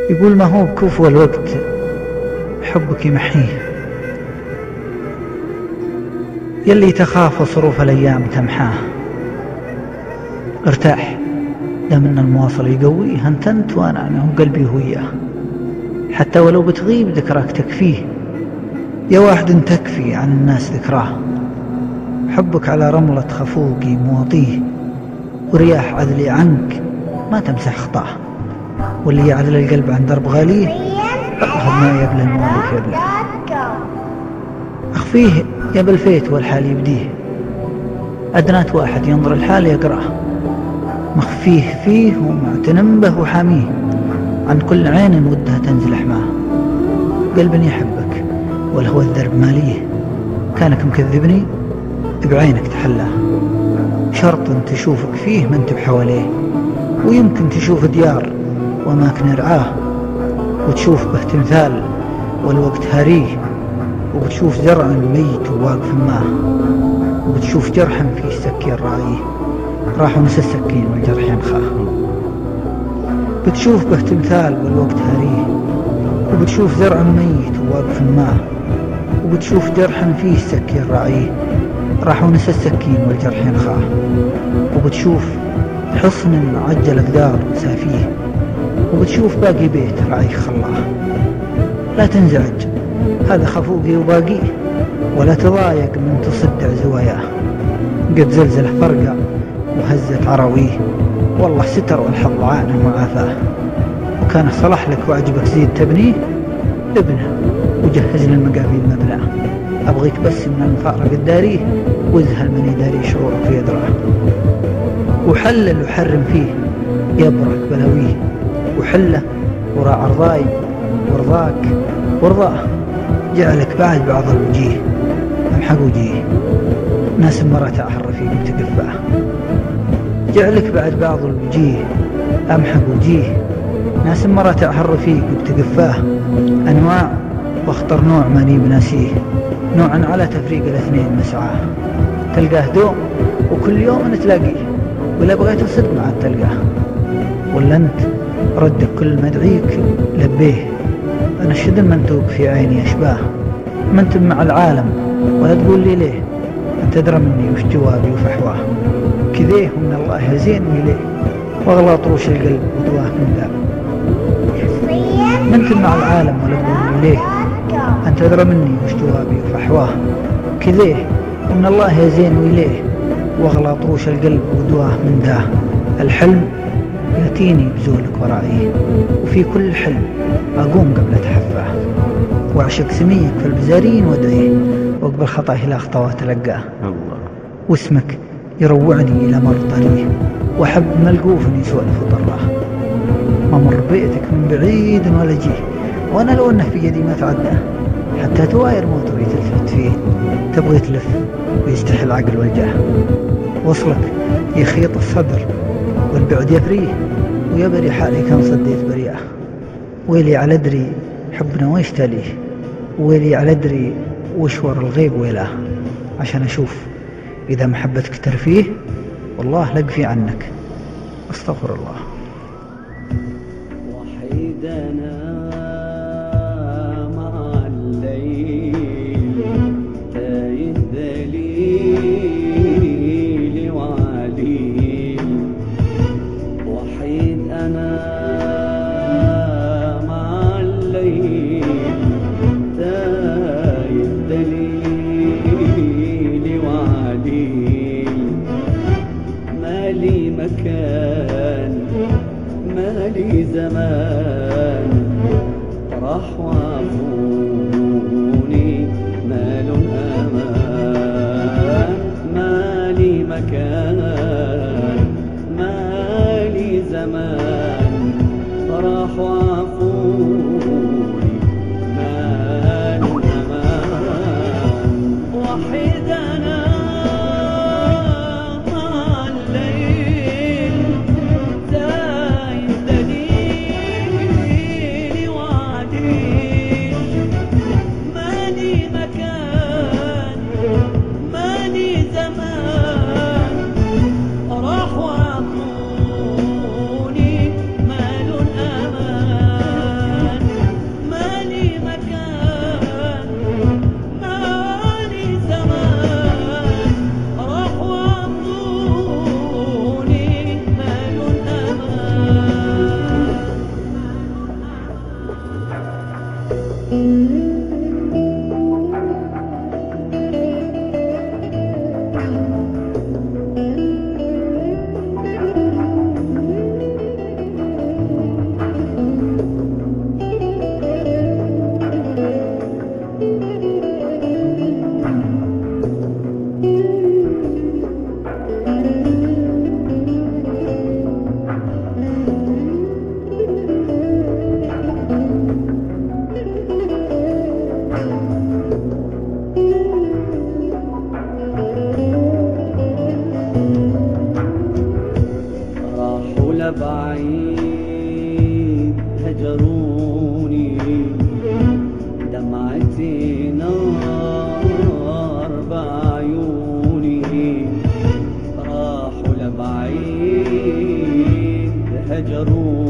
يقول ما هو بكفو الوقت حبك يمحيه، يلي تخاف صروف الأيام تمحاه. ارتاح دام ان المواصل يقويه، انت وانا انا وقلبي وياه. حتى ولو بتغيب ذكراك تكفيه، يا واحد تكفي عن الناس ذكراه. حبك على رملة خفوقي مواطيه، ورياح عذلي عنك ما تمسح خطاه. واللي يعدل القلب عن درب غاليه، اخذ ما يبلى المواليك يبلى. اخفيه يا بالفيت والحال يبديه، أدنات واحد ينظر الحال يقرأه. مخفيه فيه ومعتنم به وحاميه، عن كل عين ودها تنزل حماه. قلب يحبك والهوى الذرب ماليه، كانك مكذبني بعينك تحلاه. شرط تشوفك فيه ما انت بحواليه، ويمكن تشوف ديار وأماكن رعاه، وتشوف به تمثال والوقت هاريه، وبتشوف زرع ميت وواقف معه، وبتشوف جرحا فيه سكين راعيه، راح ونسى السكين والجرح ينخاه. بتشوف به تمثال والوقت هاريه، وبتشوف زرع ميت وواقف معه، وبتشوف جرحا فيه سكين راعيه، راح ونسى السكين والجرح ينخاه. وبتشوف حصن عجل أقدار سافيه، وبتشوف باقي بيت راعي خلاه. لا تنزعج هذا خفوقي وباقيه، ولا تضايق من تصدع زواياه. قد زلزله فرقه وهزت عراويه، والله ستر والحظ عانه وعافاه. وكان صلح لك وعجبك زيد تبنيه، ابنه وجهز للمقابل مبناه. أبغيك بس من المفارق الداريه، وازهل من يداري شعورك في يدراه. وحلل وحرم فيه يبرك بلاويه، وحله وراء عرضاي ورضاك ورضاه. جعلك بعد بعض الوجيه امحق وجيه، ناس مرات أحر فيك بتقفاه. جعلك بعد بعض الوجيه امحق وجيه، ناس مرات أحر فيك بتقفاه. أنواع واختر نوع ماني بناسيه، نوعا على تفريق الاثنين مسعاه. تلقاه دوم وكل يوم نتلاقيه، ولا بغيت الصدق معاد تلقاه. ولا انت ردك كل ما ادعيك لبيه، انا الشد المنتوق في عيني اشباه. ما انت مع العالم ولا تقول لي ليه، انت ادرى مني وش جوابي وفحواه. كذيه ومن الله يزين ويليه، واغلى طروش القلب ودواه من ذا. ما انت مع العالم ولا تقول لي ليه، انت ادرى مني وش جوابي وفحواه. كذيه ومن الله يزين ويليه، واغلى طروش القلب ودواه من ذا. الحلم ياتيني بزولك ورائي، وفي كل حلم أقوم قبل أتحفاه. وأعشق سميك في البزارين وادعيه، وأقبل خطاه إلى خطوات ألقاه. واسمك يروعني إلى مر طريه، وأحب ملقوف يسولف وطراه. ما مر بيتك من بعيد ولا جيه، وأنا لو أنه في يدي ما تعداه. حتى تواير موتري تلفت فيه، تبغي تلف ويستحي العقل والجاه. وصلك يخيط الصدر والبعد يفريه، ويبري حالي كم صديت بريئة. ويلي على أدري حبنا ويش تاليه، ويلي على أدري وشور الغيب ويلاه. عشان أشوف إذا محبتك ترفيه، والله لقفي عنك أستغفر الله. وحيدنا مع الليل، تايه دليل وعليل. وحيد أنا مع الليل، تايه دليل وعليل. مالي مكان مالي زمان، راح وعفوني مال أمان. مالي مكان مالي زمان، راح وعفوني مال أمان. وحيد أنا مع الليل، تايه دليل وعديل. مالي مكان مالي زمان، لبعيد هجروني، دمعتي نار بعيوني، راحوا لبعيد هجروني.